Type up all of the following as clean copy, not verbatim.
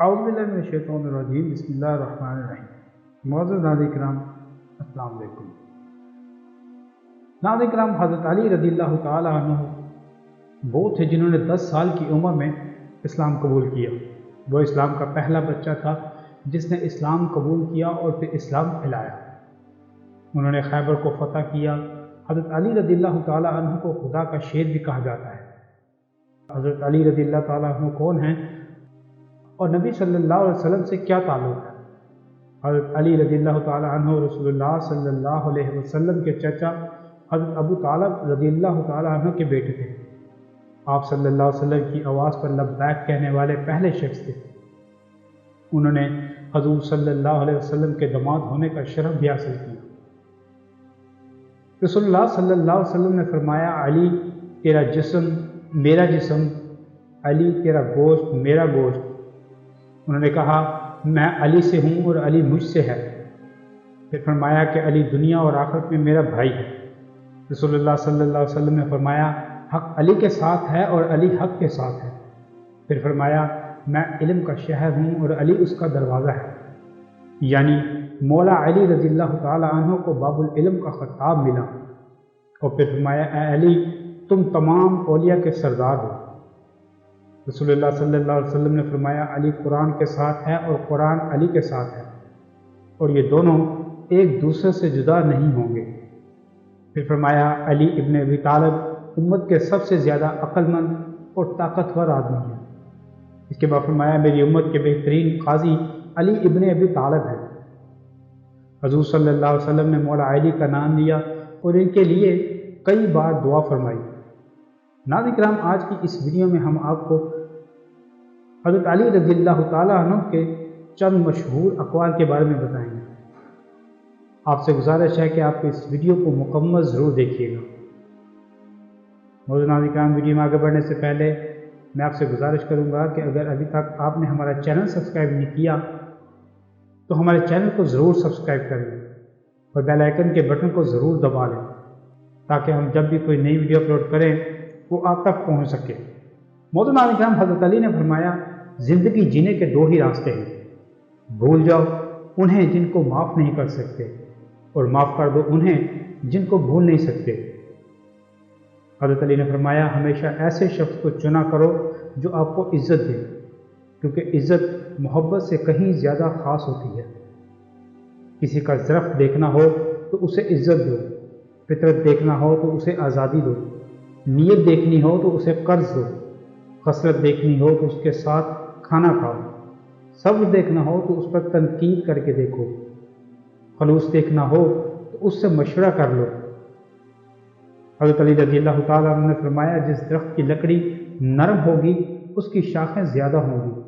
اعوذ باللہ من الشیطان الرجیم بسم اللہ الرحمن الرحیم۔ معزز ناظرین کرام السلام علیکم۔ ناظرین کرام، حضرت علی رضی اللہ تعالی عنہ وہ تھے جنہوں نے 10 سال کی عمر میں اسلام قبول کیا۔ وہ اسلام کا پہلا بچہ تھا جس نے اسلام قبول کیا اور پھر اسلام پھیلایا۔ انہوں نے خیبر کو فتح کیا۔ حضرت علی رضی اللہ تعالی عنہ کو خدا کا شیر بھی کہا جاتا ہے۔ حضرت علی رضی اللہ تعالی عنہ کون ہیں اور نبی صلی اللہ علیہ وسلم سے کیا تعلق ہے؟ حضرت علی رضی اللہ تعالی عنہ رسول اللہ صلی اللہ علیہ وسلم کے چچا حضرت ابو طالب رضی اللہ تعالی عنہ کے بیٹے تھے۔ آپ صلی اللہ علیہ وسلم کی آواز پر لبیک کہنے والے پہلے شخص تھے۔ انہوں نے حضور صلی اللہ علیہ وسلم کے داماد ہونے کا شرف بھی حاصل کیا۔ رسول اللہ صلی اللہ علیہ وسلم نے فرمایا، علی تیرا جسم میرا جسم، علی تیرا گوشت میرا گوشت۔ انہوں نے کہا، میں علی سے ہوں اور علی مجھ سے ہے۔ پھر فرمایا کہ علی دنیا اور آخرت میں میرا بھائی ہے۔ رسول اللہ صلی اللہ علیہ وسلم نے فرمایا، حق علی کے ساتھ ہے اور علی حق کے ساتھ ہے۔ پھر فرمایا، میں علم کا شہر ہوں اور علی اس کا دروازہ ہے۔ یعنی مولا علی رضی اللہ تعالی عنہ کو باب العلم کا خطاب ملا۔ اور پھر فرمایا، اے علی تم تمام اولیاء کے سردار ہو۔ رسول اللہ صلی اللہ علیہ وسلم نے فرمایا، علی قرآن کے ساتھ ہے اور قرآن علی کے ساتھ ہے، اور یہ دونوں ایک دوسرے سے جدا نہیں ہوں گے۔ پھر فرمایا، علی ابن ابی طالب امت کے سب سے زیادہ عقل مند اور طاقتور آدمی ہے۔ اس کے بعد فرمایا، میری امت کے بہترین قاضی علی ابن ابی طالب ہے۔ حضور صلی اللہ علیہ وسلم نے مولا علی کا نام لیا اور ان کے لیے کئی بار دعا فرمائی۔ ناظرین کرام، آج کی اس ویڈیو میں ہم آپ کو حضرت علی رضی اللہ تعالیٰ عنہ کے چند مشہور اقوال کے بارے میں بتائیں گے۔ آپ سے گزارش ہے کہ آپ اس ویڈیو کو مکمل ضرور دیکھیے گا۔ ناظرین کرام، ویڈیو میں آگے بڑھنے سے پہلے میں آپ سے گزارش کروں گا کہ اگر ابھی تک آپ نے ہمارا چینل سبسکرائب نہیں کیا تو ہمارے چینل کو ضرور سبسکرائب کر لیں اور بیل آئیکن کے بٹن کو ضرور دبا لیں تاکہ ہم جب بھی کوئی نئی ویڈیو اپلوڈ کریں وہ آپ تک پہنچ سکے۔ ناظرین کرام، حضرت علی نے فرمایا، زندگی جینے کے 2 ہی راستے ہیں، بھول جاؤ انہیں جن کو معاف نہیں کر سکتے، اور معاف کر دو انہیں جن کو بھول نہیں سکتے۔ حضرت علی نے فرمایا، ہمیشہ ایسے شخص کو چنا کرو جو آپ کو عزت دے، کیونکہ عزت محبت سے کہیں زیادہ خاص ہوتی ہے۔ کسی کا ظرف دیکھنا ہو تو اسے عزت دو، فطرت دیکھنا ہو تو اسے آزادی دو، نیت دیکھنی ہو تو اسے قرض دو، خصلت دیکھنی ہو تو اس کے ساتھ کھانا کھاؤ، صبر دیکھنا ہو تو اس پر تنقید کر کے دیکھو، خلوص دیکھنا ہو تو اس سے مشورہ کر لو۔ حضرت علی رضی اللہ تعالیٰ عنہ نے فرمایا، جس درخت کی لکڑی نرم ہوگی اس کی شاخیں زیادہ ہوں گی،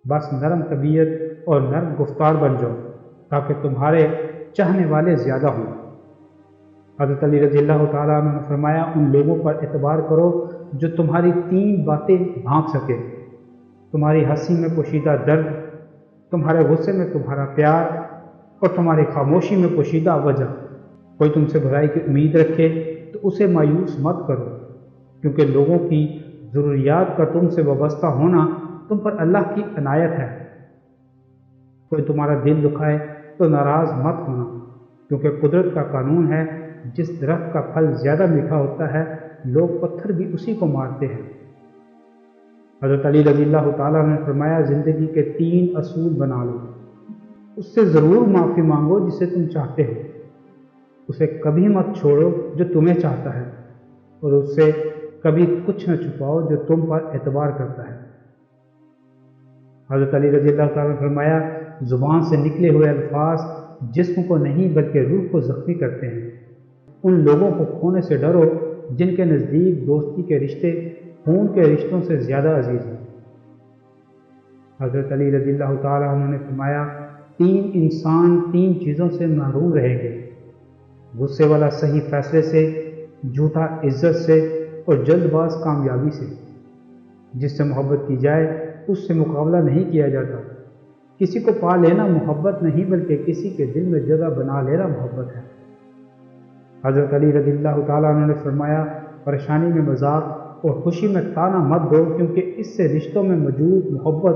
بس نرم طبیعت اور نرم گفتار بن جاؤ تاکہ تمہارے چاہنے والے زیادہ ہوں۔ حضرت علی رضی اللہ تعالیٰ عنہ نے فرمایا، ان لوگوں پر اعتبار کرو جو تمہاری 3 باتیں بھانپ سکے، تمہاری ہنسی میں پوشیدہ درد، تمہارے غصے میں تمہارا پیار، اور تمہاری خاموشی میں پوشیدہ وجہ۔ کوئی تم سے بھلائی کی امید رکھے تو اسے مایوس مت کرو، کیونکہ لوگوں کی ضروریات کا تم سے وابستہ ہونا تم پر اللہ کی عنایت ہے۔ کوئی تمہارا دل دکھائے تو ناراض مت ہونا، کیونکہ قدرت کا قانون ہے، جس درخت کا پھل زیادہ میٹھا ہوتا ہے لوگ پتھر بھی اسی کو مارتے ہیں۔ حضرت علی رضی اللہ تعالیٰ نے فرمایا، زندگی کے 3 اصول بنا لو، اس سے ضرور معافی مانگو جسے تم چاہتے ہو، اسے کبھی مت چھوڑو جو تمہیں چاہتا ہے، اور اس سے کبھی کچھ نہ چھپاؤ جو تم پر اعتبار کرتا ہے۔ حضرت علی رضی اللہ تعالیٰ نے فرمایا، زبان سے نکلے ہوئے الفاظ جسم کو نہیں بلکہ روح کو زخمی کرتے ہیں۔ ان لوگوں کو کھونے سے ڈرو جن کے نزدیک دوستی کے رشتے خون کے رشتوں سے زیادہ عزیز ہیں۔ حضرت علی رضی اللہ تعالیٰ عنہ نے فرمایا، 3 انسان 3 چیزوں سے محروم رہیں گے، غصے والا صحیح فیصلے سے، جھوٹا عزت سے، اور جلد باز کامیابی سے۔ جس سے محبت کی جائے اس سے مقابلہ نہیں کیا جاتا۔ کسی کو پا لینا محبت نہیں بلکہ کسی کے دل میں جگہ بنا لینا محبت ہے۔ حضرت علی رضی اللہ تعالیٰ عنہ نے فرمایا، پریشانی میں مذاق اور خوشی میں تانا مت دو، کیونکہ اس سے رشتوں میں موجود محبت